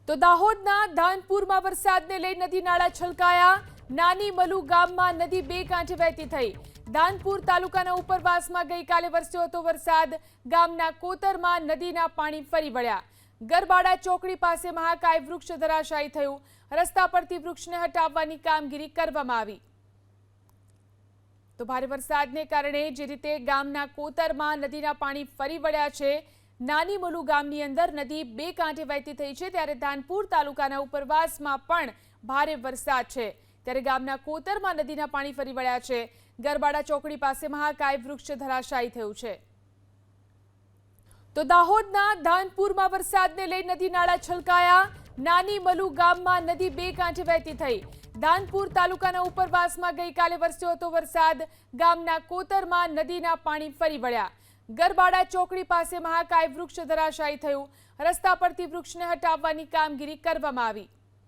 તો દાહોદના ધાનપુરમાં વરસાદને લઈ નદી નાળા છલકાયા। નાની મલુ ગામમાં નદી બે કાંઠે વહેતી થઈ। ધાનપુર તાલુકાના ઉપરવાસમાં ગઈકાલે વરસ્યો હતો વરસાદ। ગામના કોતરમાં નદીના પાણી ફરી વળ્યા। ગરબાડા ચોકડી પાસે મહાકાય વૃક્ષ ધરાશાયી થયું। રસ્તા પરથી વૃક્ષને હટાવવાની કામગીરી કરવામાં આવી। તો ભારે વરસાદને કારણે જે રીતે ગામના કોતરમાં નદીના પાણી ફરી વળ્યા છે, નાની મલુ ગામની અંદર નદી બે કાંઠે વહેતી થઈ છે, ત્યારે ધાનપુર તાલુકાના ઉપરવાસમાં પણ ભારે વરસાદ છે, ત્યારે ગામના કોતરમાં નદીના પાણી ફરી વળ્યા છે। ગરબાડા ચોકડી પાસે મહાકાય વૃક્ષ ધરાશાયી થયું છે। તો દાહોદના ધાનપુરમાં વરસાદને લઈ નદી નાળા છલકાયા। નાની મલુ ગામમાં નદી બે કાંઠે વહેતી થઈ। ધાનપુર તાલુકાના ઉપરવાસમાં ગઈકાલે વરસ્યો હતો વરસાદ। ગામના કોતરમાં નદીના પાણી ફરી વળ્યા। ગરબાડા ચોકડી પાસે મહાકાય વૃક્ષ ધરાશાયી થયું। રસ્તા પરથી વૃક્ષને હટાવવાની કામગીરી કરવામાં આવી।